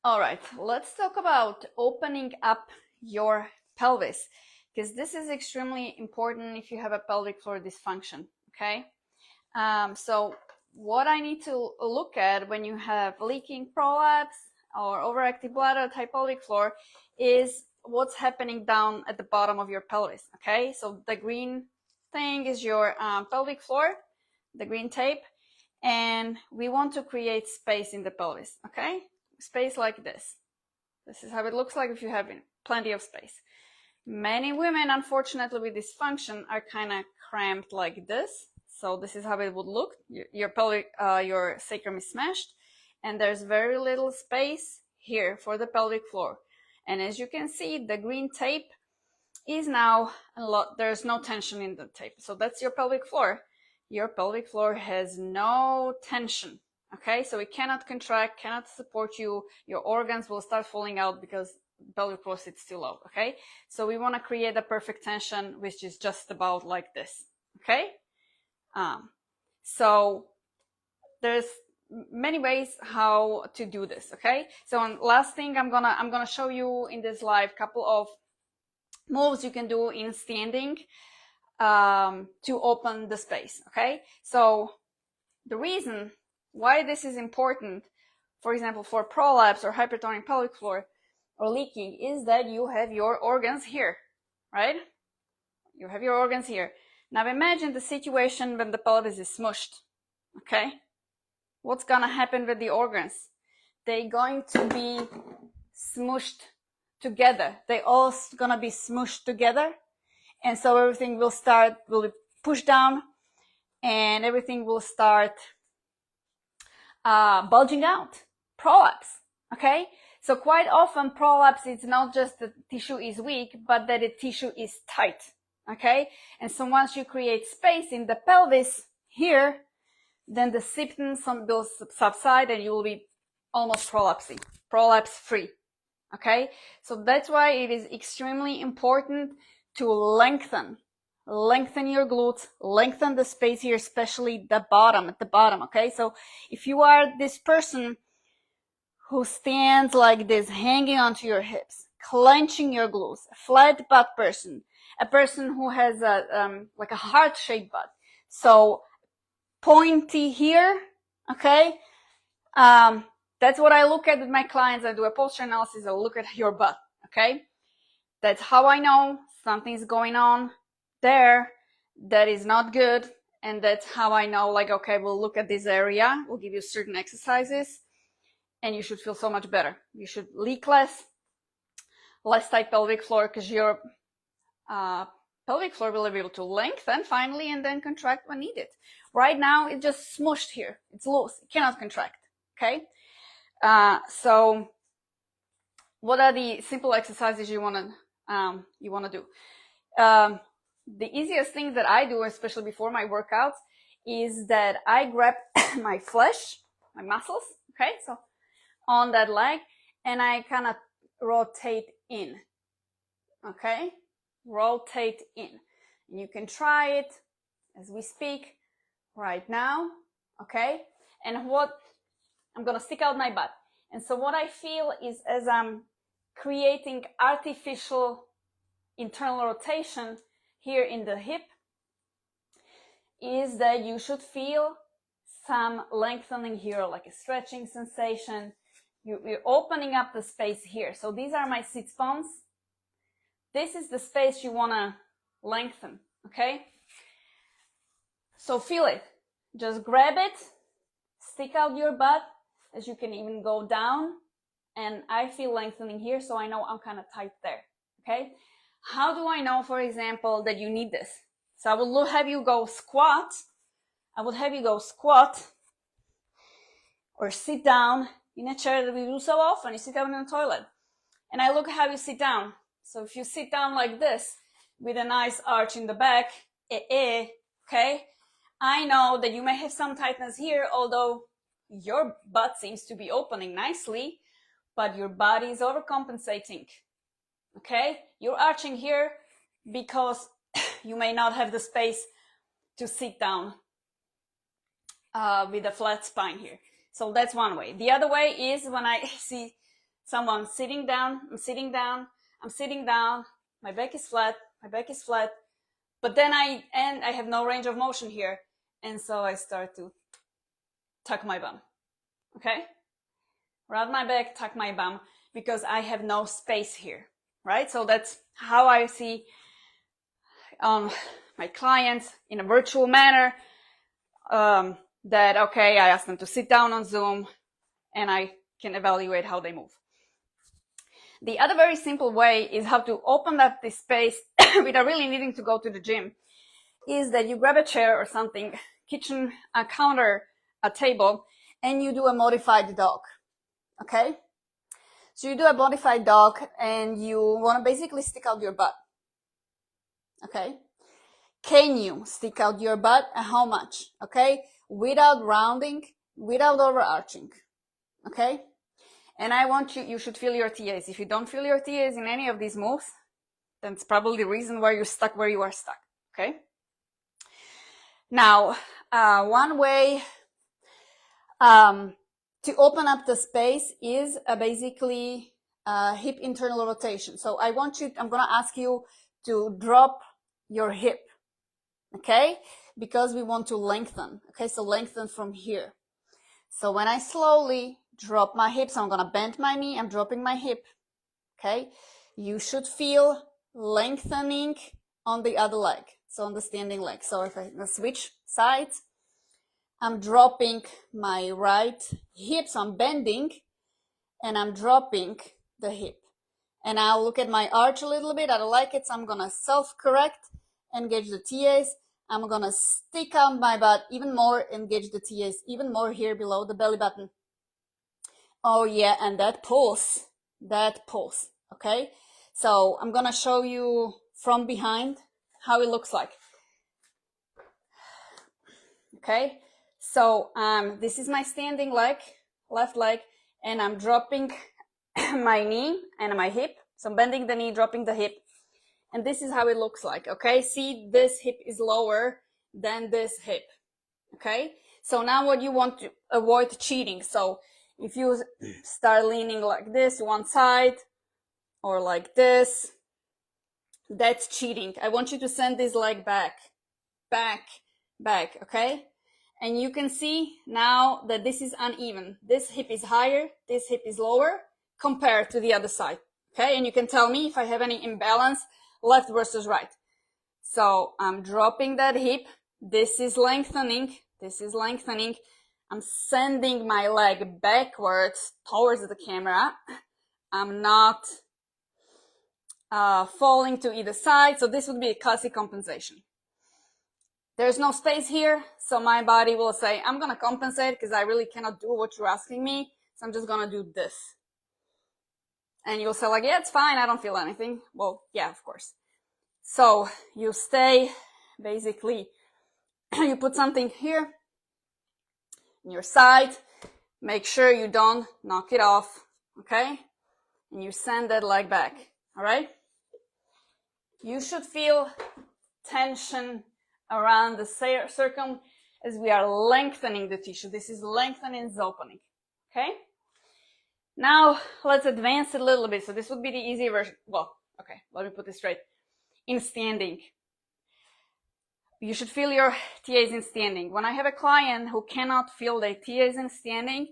All right, let's talk about opening up your pelvis, because this is extremely important if you have a pelvic floor dysfunction, okay? So what I need to look at when you have leaking prolapse or overactive bladder type pelvic floor is what's happening down at the bottom of your pelvis, okay? So the green thing is your pelvic floor, the green tape, and we want to create space in the pelvis, okay? Space like this. This is how it looks like if you have plenty of space. Many women, unfortunately, with dysfunction are kind of cramped like this. So this is how it would look. Your pelvic, your sacrum is smashed, and there's very little space here for the pelvic floor. And as you can see, the green tape is now a lot. There's no tension in the tape. So that's your pelvic floor. Your pelvic floor has no tension. Okay, so it cannot contract, cannot support you. Your organs will start falling out because pelvic floor sits too low. Okay, so we want to create a perfect tension, which is just about like this. Okay, so there's many ways how to do this. Okay, so last thing I'm gonna show you in this live couple of moves you can do in standing to open the space. Okay, so the reason why this is important, for example, for prolapse or hypertonic pelvic floor or leaking, is that you have your organs here, right? You have your organs here. Now imagine the situation when the pelvis is smushed, okay? What's gonna happen with the organs? They're going to be smushed together. They all gonna be smushed together, and so everything will be pushed down, and everything will start bulging out. Prolapse, okay? So quite often prolapse is not just that the tissue is weak, but that the tissue is tight, okay? And so once you create space in the pelvis here, then the symptoms will subside and you will be almost prolapse free, okay? So that's why it is extremely important to lengthen your glutes, lengthen the space here, especially at the bottom, okay? So if you are this person who stands like this, hanging onto your hips, clenching your glutes, a flat butt person, a person who has like a heart-shaped butt, so pointy here, okay? That's what I look at with my clients. I do a posture analysis. I look at your butt, okay? That's how I know something's going on there that is not good, and that's how I know, like, okay, we'll look at this area, we'll give you certain exercises, and you should feel so much better. You should leak less tight pelvic floor, because your pelvic floor will be able to lengthen finally and then contract when needed. Right now, it's just smushed here. It's loose. It cannot contract, okay? So what are the simple exercises you want to do? The easiest thing that I do, especially before my workouts, is that I grab my flesh, my muscles, okay, so on that leg, and I kind of rotate in, okay, rotate in. And you can try it as we speak right now, okay? And what I'm gonna stick out my butt, and so what I feel is, as I'm creating artificial internal rotation here in the hip, is that you should feel some lengthening here, like a stretching sensation. You're opening up the space here. So these are my sits bones. This is the space you want to lengthen, okay? So feel it. Just grab it, stick out your butt, as you can even go down, and I feel lengthening here, so I know I'm kind of tight there, okay? How do I know, for example, that you need this? So I will have you go squat. I would have you go squat or sit down in a chair that we do so often. You sit down in the toilet. And I look how you sit down. So if you sit down like this with a nice arch in the back, okay, I know that you may have some tightness here, although your butt seems to be opening nicely, but your body is overcompensating. Okay, you're arching here because you may not have the space to sit down with a flat spine here. So that's one way. The other way is when I see someone sitting down, I'm sitting down, I'm sitting down, my back is flat, but then I have no range of motion here. And so I start to tuck my bum, okay? Rub my back, tuck my bum, because I have no space here, right? So that's how I see my clients in a virtual manner, that, okay, I ask them to sit down on Zoom and I can evaluate how they move. The other very simple way is how to open up this space without really needing to go to the gym, is that you grab a chair or something, kitchen, a counter, a table, and you do a modified dog, okay? So you do a modified dog and you want to basically stick out your butt, okay? Can you stick out your butt and how much, okay? Without rounding, without overarching, okay? And I want you should feel your TAs. If you don't feel your TAs in any of these moves, then it's probably the reason why you're stuck where you are stuck, okay? Now, one way to open up the space is basically hip internal rotation. So I'm going to ask you to drop your hip, okay? Because we want to lengthen, okay? So lengthen from here. So when I slowly drop my hips, I'm going to bend my knee, I'm dropping my hip, okay? You should feel lengthening on the other leg, so on the standing leg. So if I switch sides, I'm dropping my right hip, so I'm bending, and I'm dropping the hip. And I'll look at my arch a little bit, I don't like it, so I'm going to self-correct, engage the TAs. I'm going to stick out my butt even more, engage the TAs even more here below the belly button. Oh yeah, and that pulse, okay? So I'm going to show you from behind how it looks like. Okay, so this is my standing leg, left leg, and I'm dropping my knee and my hip. So I'm bending the knee, dropping the hip. And this is how it looks like, okay? See, this hip is lower than this hip, okay? So now what you want to avoid cheating. So if you start leaning like this, one side, or like this, that's cheating. I want you to send this leg back, okay? And you can see now that this is uneven. This hip is higher, this hip is lower compared to the other side, okay? And you can tell me if I have any imbalance, left versus right. So I'm dropping that hip. This is lengthening. I'm sending my leg backwards towards the camera. I'm not falling to either side. So this would be a classic compensation. There's no space here, so my body will say, I'm going to compensate because I really cannot do what you're asking me. So I'm just going to do this. And you'll say like, yeah, it's fine. I don't feel anything. Well, yeah, of course. So you stay, basically, you put something here in your side. Make sure you don't knock it off, okay? And you send that leg back, all right? You should feel tension around the circum as we are lengthening the tissue. This is lengthening is opening, okay? Now, let's advance it a little bit. So this would be the easy version. Well, okay, let me put this straight. In standing, you should feel your TAs in standing. When I have a client who cannot feel their TAs in standing,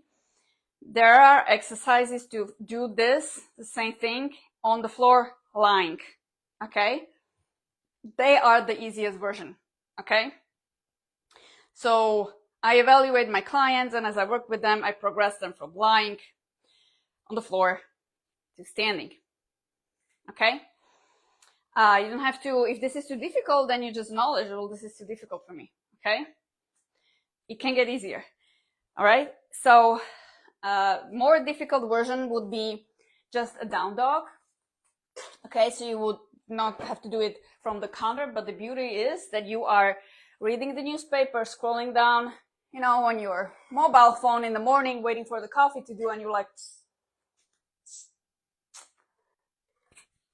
there are exercises to do this, the same thing, on the floor lying, okay? They are the easiest version, okay? So I evaluate my clients, and as I work with them, I progress them from lying on the floor to standing, okay? You don't have to, if this is too difficult, then you just acknowledge, well, this is too difficult for me, okay? It can get easier, all right? So more difficult version would be just a down dog, okay? So you would not have to do it from the counter, but the beauty is that you are reading the newspaper, scrolling down, you know, on your mobile phone in the morning, waiting for the coffee to do, and you're like,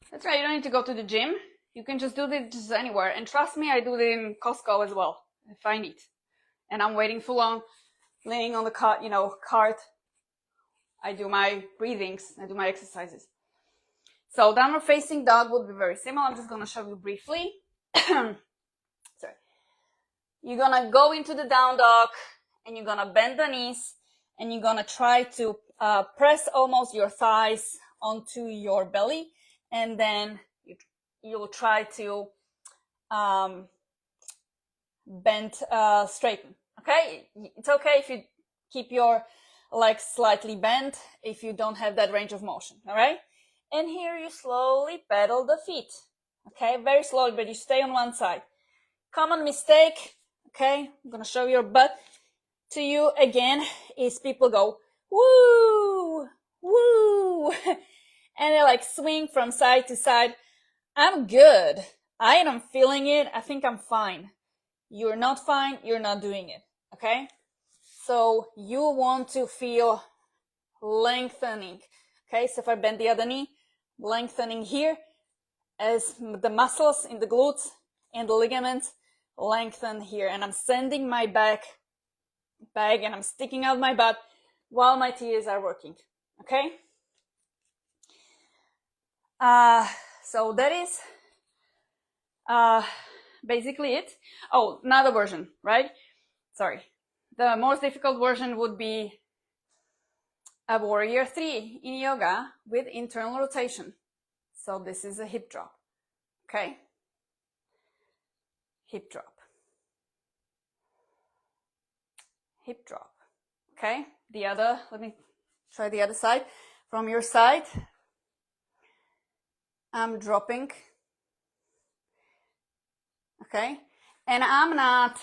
that's right, you don't need to go to the gym. You can just do this just anywhere. And trust me, I do it in Costco as well, if I need. And I'm waiting full on, leaning on the cart, I do my breathings, I do my exercises. So downward facing dog would be very similar. I'm just going to show you briefly. Sorry. You're going to go into the down dog and you're going to bend the knees and you're going to try to press almost your thighs onto your belly, and then you'll try to bend, straighten. Okay? It's okay if you keep your legs slightly bent if you don't have that range of motion. All right? And here you slowly pedal the feet. Okay? Very slowly, but you stay on one side. Common mistake, okay? I'm going to show your butt to you again, is people go, woo, woo, and they like swing from side to side. I'm good. I am feeling it. I think I'm fine. You're not fine. You're not doing it. Okay? So you want to feel lengthening. Okay? So if I bend the other knee, lengthening here as the muscles in the glutes and the ligaments lengthen here. And I'm sending my back and I'm sticking out my butt while my TAs are working. Okay? So that is basically it. Oh, another version, right? Sorry. The most difficult version would be a warrior 3 in yoga with internal rotation. So this is a hip drop. Okay? Hip drop. Hip drop. Okay? Let me try the other side. From your side, I'm dropping. Okay? And I'm not,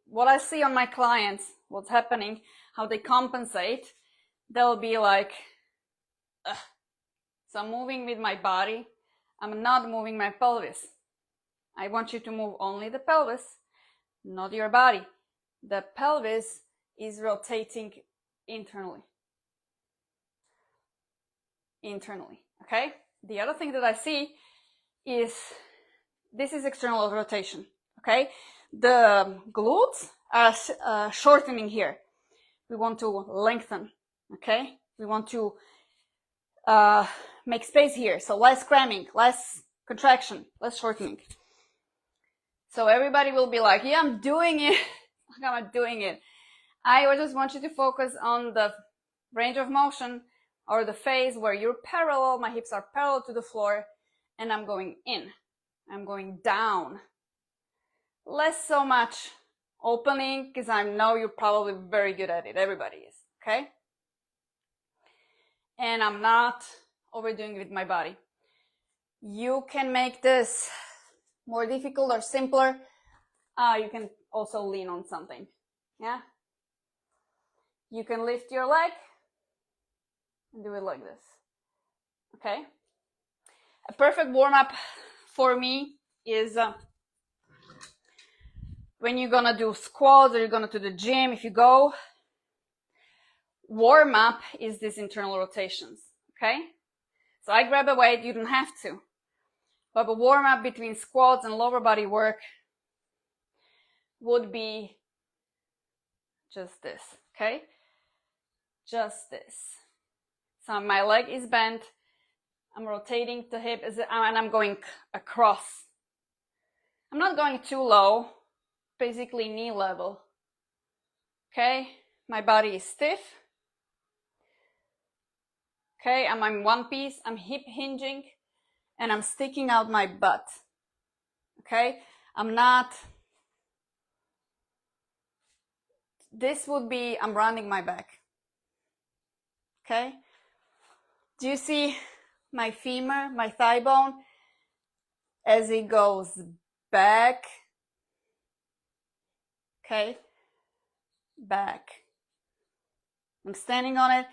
what I see on my clients, what's happening, how they compensate, they'll be like, ugh. So I'm moving with my body. I'm not moving my pelvis. I want you to move only the pelvis, not your body. The pelvis is rotating internally. Okay? The other thing that I see is, this is external rotation. Okay? The glutes are shortening here. We want to lengthen. Okay? We want to make space here. So less cramming, less contraction, less shortening. So everybody will be like, yeah, I'm doing it. I'm not doing it. I just want you to focus on the range of motion or the phase where you're parallel, my hips are parallel to the floor, and I'm going in. I'm going down. Less so much opening, because I know you're probably very good at it. Everybody is, okay? And I'm not overdoing it with my body. You can make this more difficult or simpler. You can also lean on something, yeah? You can lift your leg and do it like this, okay? A perfect warm-up for me is when you're gonna do squats or you're gonna do the gym, if you go, warm-up is these internal rotations, okay? So I grab a weight, you don't have to. But a warm-up between squats and lower body work would be just this, okay? Just this. So my leg is bent, I'm rotating the hip, and I'm going across. I'm not going too low, basically knee level. Okay, my body is stiff. Okay, I'm in one piece, I'm hip hinging, and I'm sticking out my butt. Okay, I'm not, this would be, I'm rounding my back. Okay, do you see my femur, my thigh bone, as it goes back? Okay, back. I'm standing on it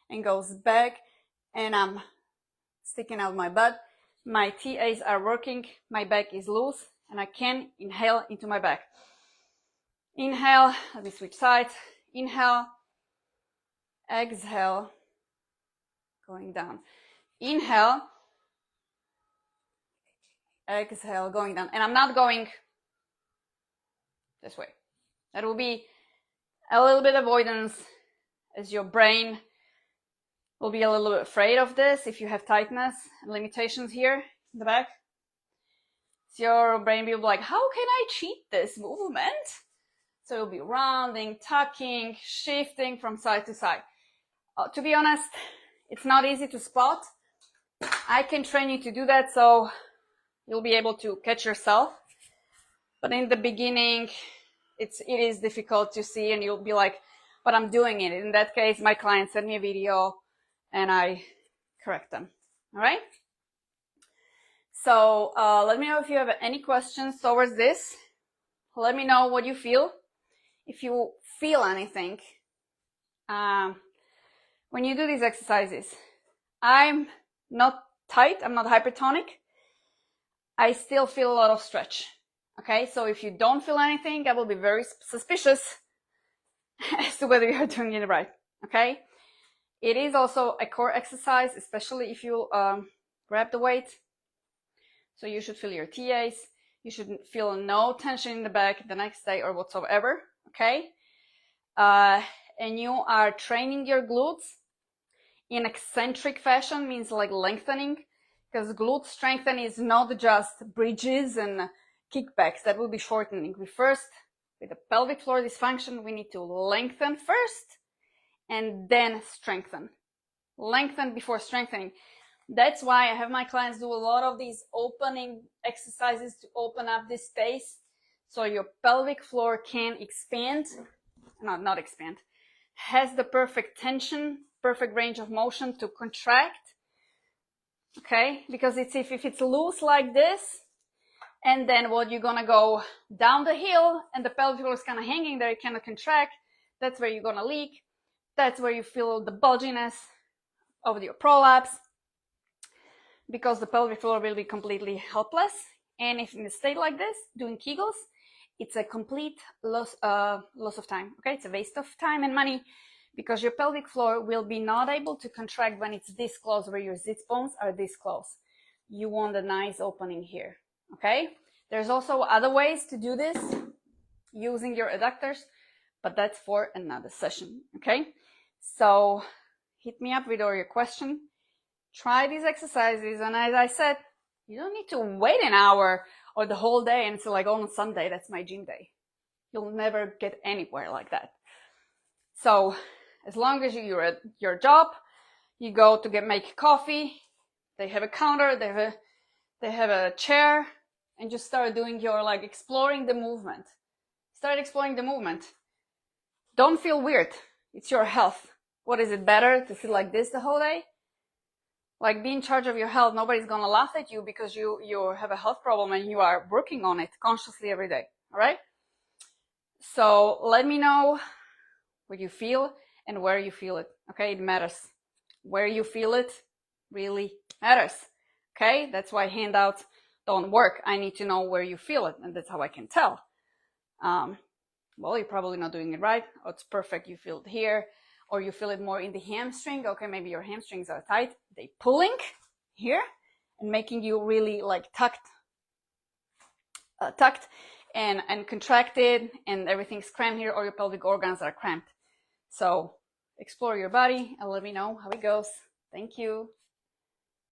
and goes back, and I'm sticking out my butt. My TAs are working, my back is loose, and I can inhale into my back. Inhale, let me switch sides. Inhale, exhale, going down. Inhale, exhale, going down. And I'm not going this way. That will be a little bit avoidance as your brain will be a little bit afraid of this if you have tightness and limitations here in the back. So your brain will be like, how can I cheat this movement? So you'll be rounding, tucking, shifting from side to side. To be honest, it's not easy to spot. I can train you to do that so you'll be able to catch yourself. But in the beginning, it is difficult to see, and you'll be like, but I'm doing it. In that case, my client sent me a video and I correct them. All right? So let me know if you have any questions towards this. Let me know what you feel. If you feel anything when you do these exercises. I'm not tight, I'm not hypertonic. I still feel a lot of stretch. Okay, so if you don't feel anything, I will be very suspicious as to whether you're doing it right. Okay, it is also a core exercise, especially if you grab the weight. So you should feel your TAs. You should feel no tension in the back the next day or whatsoever. Okay, and you are training your glutes in eccentric fashion, means like lengthening, because glute strengthening is not just bridges and kickbacks. That will be shortening. We first, with the pelvic floor dysfunction, we need to lengthen first and then strengthen. Lengthen before strengthening. That's why I have my clients do a lot of these opening exercises to open up this space so your pelvic floor can expand, not expand, has the perfect tension, perfect range of motion to contract. Okay, because it's if it's loose like this, and then what you're gonna go down the hill and the pelvic floor is kind of hanging there, you cannot contract, that's where you're gonna leak. That's where you feel the bulginess of your prolapse, because the pelvic floor will be completely helpless. And if in a state like this, doing Kegels, it's a complete loss of time. Okay, it's a waste of time and money, because your pelvic floor will be not able to contract when it's this close, where your zit bones are this close. You want a nice opening here. Okay, there's also other ways to do this using your adductors, but that's for another session. Okay, so hit me up with all your questions. Try these exercises, and as I said, you don't need to wait an hour or the whole day and say like, oh, on Sunday, that's my gym day. You'll never get anywhere like that. So as long as you're at your job, you go to make coffee, they have a counter, they have a chair, and just start doing your, like, exploring the movement. Start exploring the movement. Don't feel weird. It's your health. What is it better to feel like this the whole day? Like, be in charge of your health. Nobody's gonna laugh at you because you have a health problem and you are working on it consciously every day. All right? So let me know what you feel and where you feel it. Okay? It matters. Where you feel it really matters. Okay? That's why handouts don't work. I need to know where you feel it, and that's how I can tell. Well, you're probably not doing it right. Oh, it's perfect. You feel it here. Or you feel it more in the hamstring. Okay, maybe your hamstrings are tight. They pulling here and making you really like tucked and contracted, and everything's cramped here, or your pelvic organs are cramped. So explore your body and let me know how it goes. Thank you.